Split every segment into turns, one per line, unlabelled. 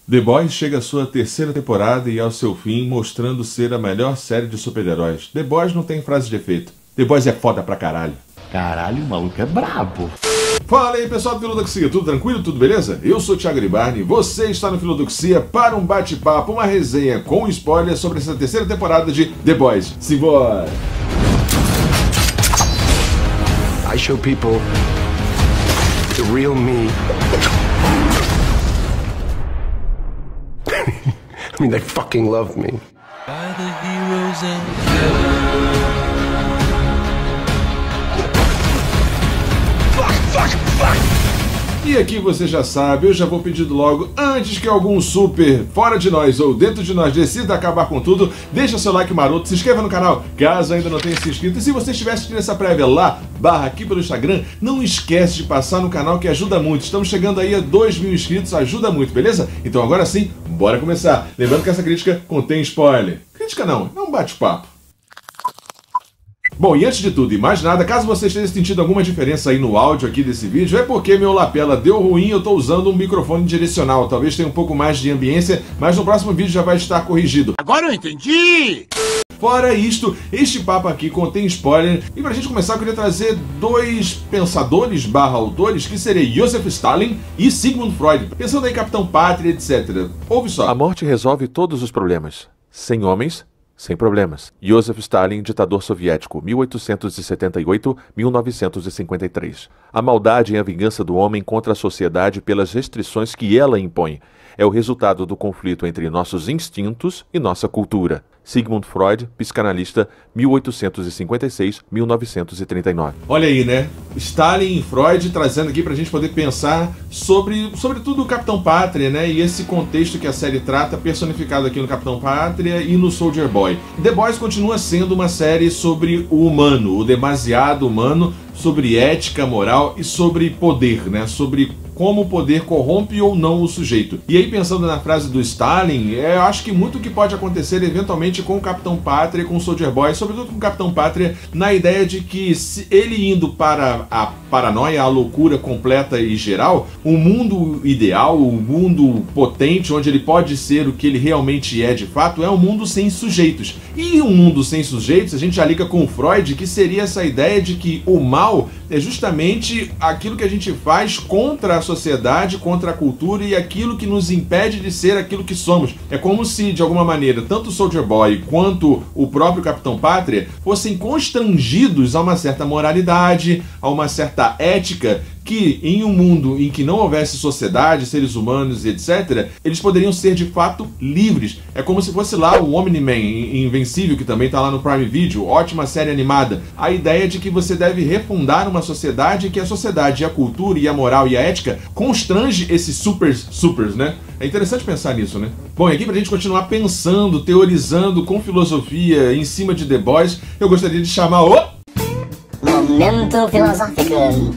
The Boys chega à sua terceira temporada e ao seu fim, mostrando ser a melhor série de super-heróis. The Boys não tem frase de efeito. The Boys é foda pra caralho.
Caralho, o maluco é brabo.
Fala aí, pessoal do Filodoxia, tudo tranquilo, tudo beleza? Eu sou o Thiago Libarni, você está no Filodoxia para um bate-papo, uma resenha com spoiler sobre essa terceira temporada de The Boys. Simbora!
I show people the real me. I mean, they fucking love me.
By the heroes and
E aqui você já sabe, eu já vou pedindo logo, antes que algum super fora de nós ou dentro de nós decida acabar com tudo, deixa seu like maroto, se inscreva no canal, caso ainda não tenha se inscrito, e se você estiver assistindo essa prévia lá, aqui pelo Instagram, não esquece de passar no canal que ajuda muito, estamos chegando aí a 2.000 inscritos, ajuda muito, beleza? Então agora sim, bora começar, lembrando que essa crítica contém spoiler. Crítica não, é um bate-papo. Bom, e antes de tudo e mais nada, caso você esteja sentindo alguma diferença aí no áudio aqui desse vídeo, é porque meu lapela deu ruim e eu estou usando um microfone direcional. Talvez tenha um pouco mais de ambiência, mas no próximo vídeo já vai estar corrigido.
Agora eu entendi!
Fora isto, este papo aqui contém spoiler, e pra gente começar eu queria trazer dois pensadores / autores, que seriam Joseph Stalin e Sigmund Freud, pensando aí Capitão Pátria, etc. Ouve só.
A morte resolve todos os problemas. Sem homens, sem problemas. Joseph Stalin, ditador soviético, 1878-1953. A maldade é a vingança do homem contra a sociedade pelas restrições que ela impõe. É o resultado do conflito entre nossos instintos e nossa cultura. Sigmund Freud, psicanalista, 1856-1939.
Olha aí, né? Stalin e Freud trazendo aqui pra gente poder pensar sobretudo o Capitão Pátria, né? E esse contexto que a série trata, personificado aqui no Capitão Pátria e no Soldier Boy. The Boys continua sendo uma série sobre o humano, o demasiado humano, sobre ética, moral e sobre poder, né? Sobre como o poder corrompe ou não o sujeito. E aí, pensando na frase do Stalin, eu acho que muito que pode acontecer eventualmente com o Capitão Pátria, com o Soldier Boy, sobretudo com o Capitão Pátria, na ideia de que se ele indo para a paranoia, a loucura completa e geral, o mundo ideal, o mundo potente, onde ele pode ser o que ele realmente é de fato, é um mundo sem sujeitos. E um mundo sem sujeitos, a gente já liga com o Freud, que seria essa ideia de que o mal é justamente aquilo que a gente faz contra a sociedade, contra a cultura e aquilo que nos impede de ser aquilo que somos. É como se, de alguma maneira, tanto o Soldier Boy quanto o próprio Capitão Pátria fossem constrangidos a uma certa moralidade, a uma certa ética, que em um mundo em que não houvesse sociedade, seres humanos e etc., eles poderiam ser de fato livres. É como se fosse lá o Omni-Man Invencível, que também está lá no Prime Video, ótima série animada. A ideia de que você deve refundar uma sociedade em que a sociedade, a cultura e a moral e a ética constrange esses supers, né? É interessante pensar nisso, né? Bom, e aqui pra gente continuar pensando, teorizando com filosofia em cima de The Boys, eu gostaria de chamar o...
Momento Filosófico.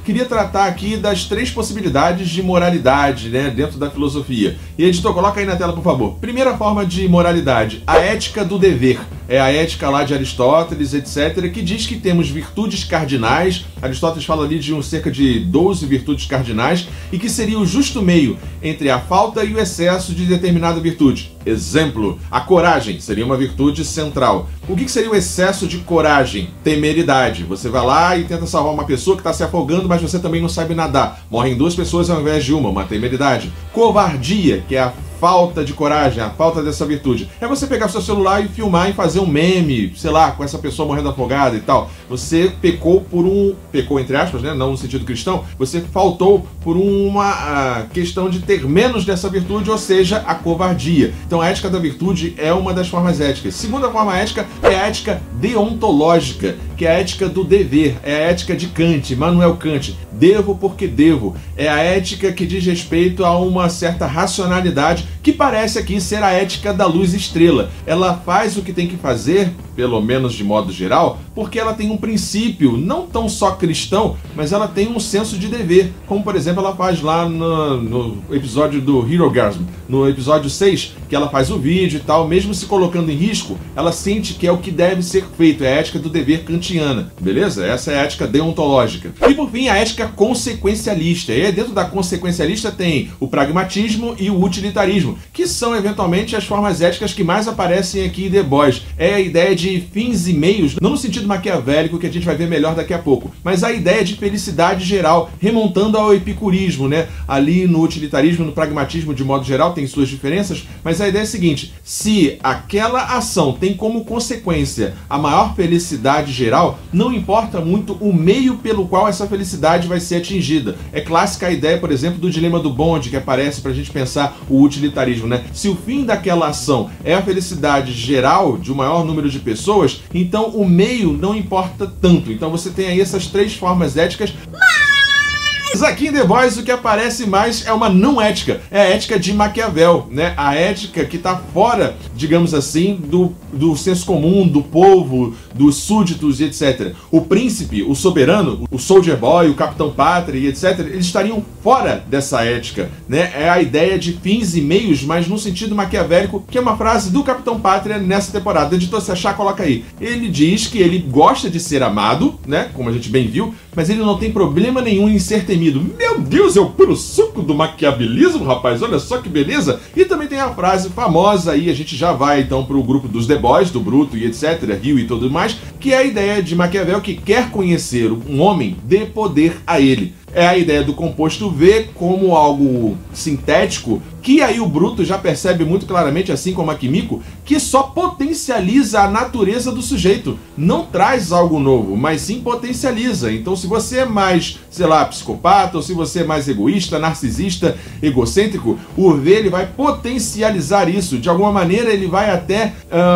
Queria tratar aqui das 3 possibilidades de moralidade, né, dentro da filosofia. E editor, coloca aí na tela, por favor. Primeira forma de moralidade, a ética do dever. É a ética lá de Aristóteles, etc., que diz que temos virtudes cardinais. Aristóteles fala ali de cerca de 12 virtudes cardinais, e que seria o justo meio entre a falta e o excesso de determinada virtude. Exemplo, a coragem seria uma virtude central. O que seria o excesso de coragem? Temeridade. Você vai lá e tenta salvar uma pessoa que está se afogando, mas você também não sabe nadar. Morrem 2 pessoas ao invés de uma temeridade. Covardia, que é a falta de coragem, a falta dessa virtude. É você pegar seu celular e filmar e fazer um meme, sei lá, com essa pessoa morrendo afogada e tal. Você pecou entre aspas, né, não no sentido cristão, você faltou por uma questão de ter menos dessa virtude, ou seja, a covardia. Então a ética da virtude é uma das formas éticas. Segunda forma ética é a ética deontológica, que é a ética do dever, é a ética de Kant, Immanuel Kant. Devo porque devo. É a ética que diz respeito a uma certa racionalidade, que parece aqui ser a ética da luz estrela. Ela faz o que tem que fazer pelo menos de modo geral, porque ela tem um princípio não tão só cristão, mas ela tem um senso de dever, como por exemplo ela faz lá no episódio do Herogasm, no episódio 6, que ela faz o vídeo e tal, mesmo se colocando em risco, ela sente que é o que deve ser feito, é a ética do dever kantiana, beleza? Essa é a ética deontológica. E por fim, a ética consequencialista, e aí dentro da consequencialista tem o pragmatismo e o utilitarismo, que são eventualmente as formas éticas que mais aparecem aqui em The Boys. É a ideia de fins e meios, não no sentido maquiavélico que a gente vai ver melhor daqui a pouco, mas a ideia de felicidade geral, remontando ao epicurismo, né? Ali no utilitarismo, no pragmatismo de modo geral, tem suas diferenças, mas a ideia é a seguinte: se aquela ação tem como consequência a maior felicidade geral, não importa muito o meio pelo qual essa felicidade vai ser atingida. É clássica a ideia, por exemplo, do dilema do Bond, que aparece pra gente pensar o utilitarismo, né? Se o fim daquela ação é a felicidade geral de um maior número de pessoas, então o meio não importa tanto. Então você tem aí essas três formas éticas. Mas aqui em The Boys o que aparece mais é uma não ética, é a ética de Maquiavel, né? A ética que está fora, digamos assim, do senso comum, do povo, dos súditos e etc. O príncipe, o soberano, o Soldier Boy, o Capitão Pátria e etc., eles estariam fora dessa ética, né? É a ideia de fins e meios, mas num sentido maquiavélico, que é uma frase do Capitão Pátria nessa temporada. Editor, se achar, coloca aí. Ele diz que ele gosta de ser amado, né? Como a gente bem viu, mas ele não tem problema nenhum em ser temido. Meu Deus, é o puro suco do maquiavelismo, rapaz, olha só que beleza. E também tem a frase famosa aí, a gente já vai então pro grupo dos The Boys, do Bruto e etc, Rio e tudo mais, que é a ideia de Maquiavel que quer conhecer um homem, dê poder a ele. É a ideia do composto V como algo sintético, que aí o Bruto já percebe muito claramente, assim como a Kimiko, que só potencializa a natureza do sujeito. Não traz algo novo, mas sim potencializa. Então se você é mais, sei lá, psicopata, ou se você é mais egoísta, narcisista, egocêntrico, o V ele vai potencializar isso. De alguma maneira ele vai até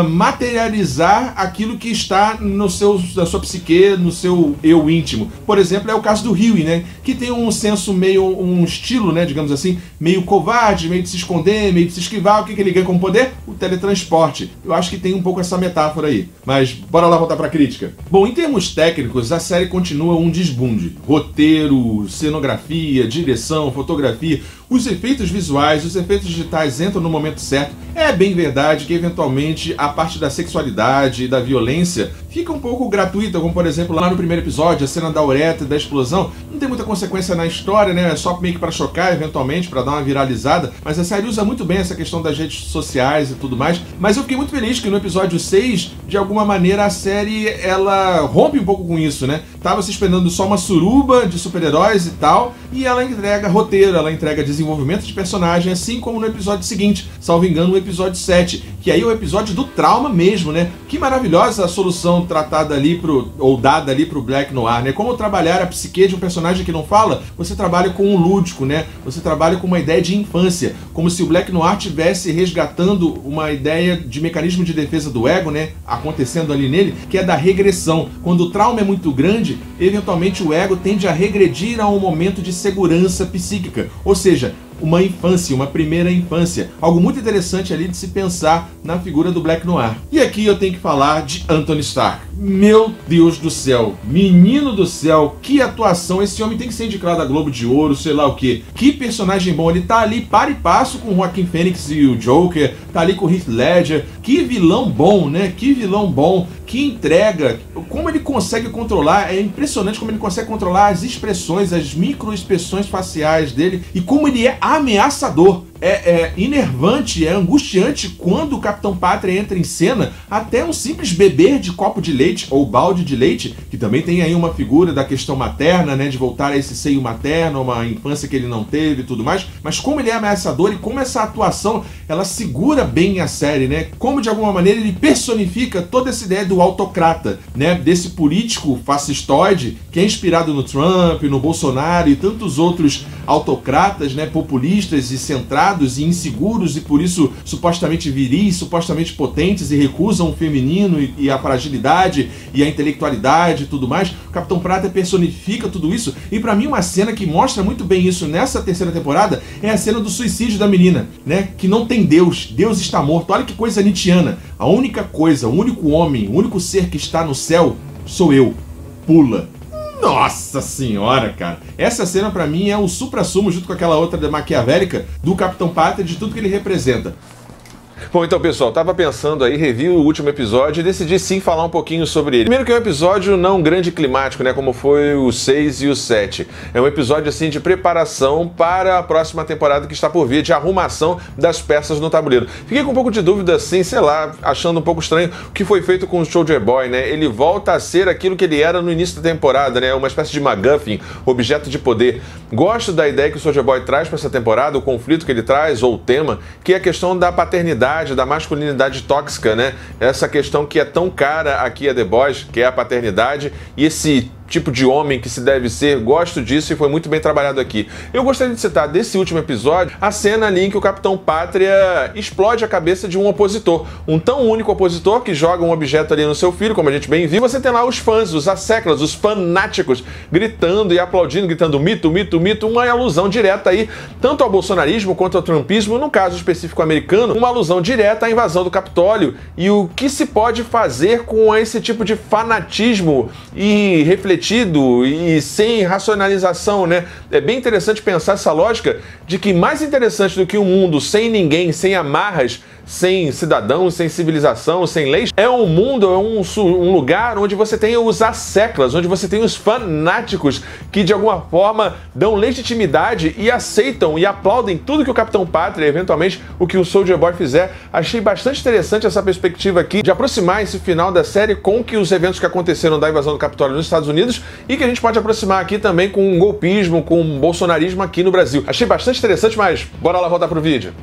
materializar aquilo que está na sua psique, no seu eu íntimo. Por exemplo, é o caso do Huey, né? Que tem um senso meio, um estilo, né, digamos assim, meio covarde, meio de se esconder, meio de se esquivar. O que ele ganha como poder? O teletransporte. Eu acho que tem um pouco essa metáfora aí. Mas bora lá voltar pra crítica. Bom, em termos técnicos, a série continua um desbunde. Roteiro, cenografia, direção, fotografia, os efeitos visuais, os efeitos digitais entram no momento certo. É bem verdade que eventualmente a parte da sexualidade e da violência fica um pouco gratuita, como por exemplo lá no primeiro episódio, a cena da uretra e da explosão. Não tem muita consequência na história, né? É só meio que pra chocar eventualmente, pra dar uma viralizada. Mas a série usa muito bem essa questão das redes sociais e tudo mais. Mas eu fiquei muito feliz que no episódio 6, de alguma maneira, a série ela rompe um pouco com isso, né? Tava se esperando só uma suruba de super-heróis e tal, e ela entrega roteiro, ela entrega desenvolvimento de personagem, assim como no episódio seguinte, salvo engano, o episódio 7, que aí é o episódio do trauma mesmo, né? Que maravilhosa a solução tratada ali ou dada ali pro Black Noir, né? Como trabalhar a psique de um personagem que não fala, você trabalha com um lúdico, né? Você trabalha com uma ideia de infância, como se o Black Noir tivesse resgatando uma ideia de mecanismo de defesa do ego, né? Acontecendo ali nele, que é da regressão. Quando o trauma é muito grande, eventualmente o ego tende a regredir a um momento de segurança psíquica, ou seja, uma infância, uma primeira infância. Algo muito interessante ali de se pensar na figura do Black Noir. E aqui eu tenho que falar de Anthony Starr. Meu Deus do céu, menino do céu, que atuação. Esse homem tem que ser indicado a Globo de Ouro, sei lá o que. Que personagem bom, ele tá ali par e passo com o Joaquin Phoenix e o Joker, tá ali com o Heath Ledger. Que vilão bom, né? Que vilão bom, que entrega. Como ele consegue controlar, é impressionante como ele consegue controlar as expressões, as microexpressões faciais dele e como ele é ameaçador. É enervante, é angustiante quando o Capitão Pátria entra em cena, até um simples beber de copo de leite ou balde de leite, que também tem aí uma figura da questão materna, né, de voltar a esse seio materno, uma infância que ele não teve e tudo mais, mas como ele é ameaçador e como essa atuação, ela segura bem a série, né, como de alguma maneira ele personifica toda essa ideia do autocrata, né, desse político fascistoide que é inspirado no Trump, no Bolsonaro e tantos outros autocratas, né, populistas e centrados afeminados e inseguros e por isso supostamente viris, supostamente potentes e recusam o feminino e a fragilidade e a intelectualidade e tudo mais. O Capitão Pátria personifica tudo isso e pra mim uma cena que mostra muito bem isso nessa terceira temporada é a cena do suicídio da menina, né? Que não tem Deus, Deus está morto. Olha que coisa nietzschiana. A única coisa, o único homem, o único ser que está no céu sou eu. Pula. Nossa senhora, cara. Essa cena pra mim é o supra-sumo, junto com aquela outra da maquiavélica, do Capitão Pátria, de tudo que ele representa.
Bom, então, pessoal, tava pensando aí, revi o último episódio e decidi sim falar um pouquinho sobre ele. Primeiro que é um episódio não grande e climático, né, como foi o 6 e o 7. É um episódio, assim, de preparação para a próxima temporada que está por vir, de arrumação das peças no tabuleiro. Fiquei com um pouco de dúvida, assim, sei lá, achando um pouco estranho o que foi feito com o Soldier Boy, né? Ele volta a ser aquilo que ele era no início da temporada, né? Uma espécie de MacGuffin, objeto de poder. Gosto da ideia que o Soldier Boy traz para essa temporada, o conflito que ele traz, ou o tema, que é a questão da paternidade, da masculinidade tóxica, né? Essa questão que é tão cara aqui a The Boys, que é a paternidade, e esse tipo de homem que se deve ser, gosto disso e foi muito bem trabalhado aqui. Eu gostaria de citar desse último episódio a cena ali em que o Capitão Pátria explode a cabeça de um opositor, um tão único opositor que joga um objeto ali no seu filho, como a gente bem viu. Você tem lá os fãs, os asseclas, os fanáticos gritando e aplaudindo, gritando mito, mito, mito, uma alusão direta aí tanto ao bolsonarismo quanto ao trumpismo, no caso específico americano, uma alusão direta à invasão do Capitólio e o que se pode fazer com esse tipo de fanatismo e refletido e sem racionalização, né? É bem interessante pensar essa lógica de que mais interessante do que um mundo sem ninguém, sem amarras, sem cidadãos, sem civilização, sem leis, é um mundo, é um lugar onde você tem os asseclas, onde você tem os fanáticos que de alguma forma dão legitimidade e aceitam e aplaudem tudo que o Capitão Pátria, eventualmente o que o Soldier Boy fizer. Achei bastante interessante essa perspectiva aqui de aproximar esse final da série com que os eventos que aconteceram da invasão do Capitólio nos Estados Unidos e que a gente pode aproximar aqui também com o golpismo, com o bolsonarismo aqui no Brasil. Achei bastante interessante, mas bora lá voltar pro vídeo.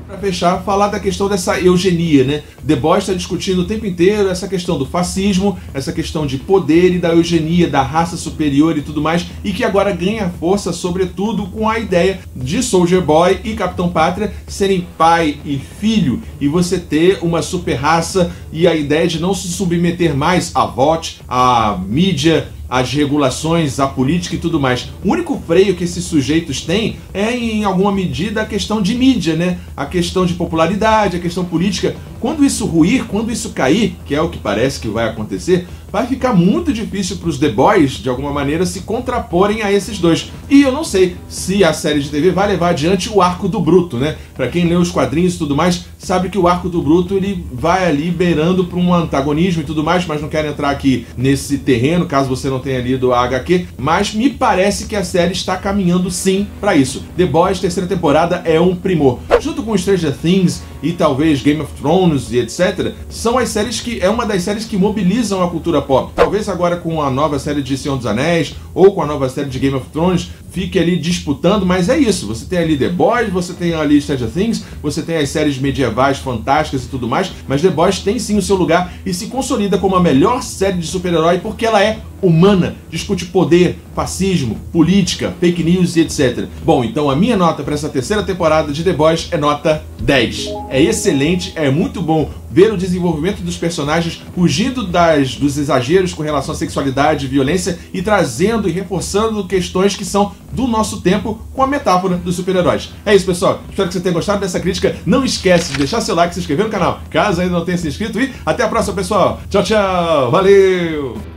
Para fechar, falar da questão dessa eugenia, né? The Boys está discutindo o tempo inteiro essa questão do fascismo, essa questão de poder e da eugenia, da raça superior e tudo mais, e que agora ganha força, sobretudo, com a ideia de Soldier Boy e Capitão Pátria serem pai e filho, e você ter uma super raça e a ideia de não se submeter mais à vote, à mídia, as regulações, a política e tudo mais. O único freio que esses sujeitos têm é, em alguma medida, a questão de mídia, né? A questão de popularidade, a questão política. Quando isso ruir, quando isso cair, que é o que parece que vai acontecer, vai ficar muito difícil para os The Boys, de alguma maneira, se contraporem a esses dois. E eu não sei se a série de TV vai levar adiante o arco do Bruto, né? Para quem lê os quadrinhos e tudo mais, sabe que o arco do Bruto ele vai ali beirando para um antagonismo e tudo mais, mas não quero entrar aqui nesse terreno, caso você não tenha lido a HQ, mas me parece que a série está caminhando sim para isso. The Boys, terceira temporada, é um primor. Junto com Stranger Things e talvez Game of Thrones e etc., são as séries que é uma das séries que mobilizam a cultura pop. Talvez agora com a nova série de Senhor dos Anéis ou com a nova série de Game of Thrones fique ali disputando, mas é isso. Você tem ali The Boys, você tem ali Stranger Things, você tem as séries medievais fantásticas e tudo mais, mas The Boys tem sim o seu lugar e se consolida como a melhor série de super-herói porque ela é humana, discute poder, fascismo, política, fake news e etc. Bom, então a minha nota para essa terceira temporada de The Boys é nota 10. É excelente, é muito bom ver o desenvolvimento dos personagens fugindo dos exageros com relação à sexualidade e violência e trazendo e reforçando questões que são do nosso tempo com a metáfora dos super-heróis. É isso, pessoal. Espero que você tenha gostado dessa crítica. Não esquece de deixar seu like, se inscrever no canal, caso ainda não tenha se inscrito, e até a próxima, pessoal. Tchau, tchau. Valeu!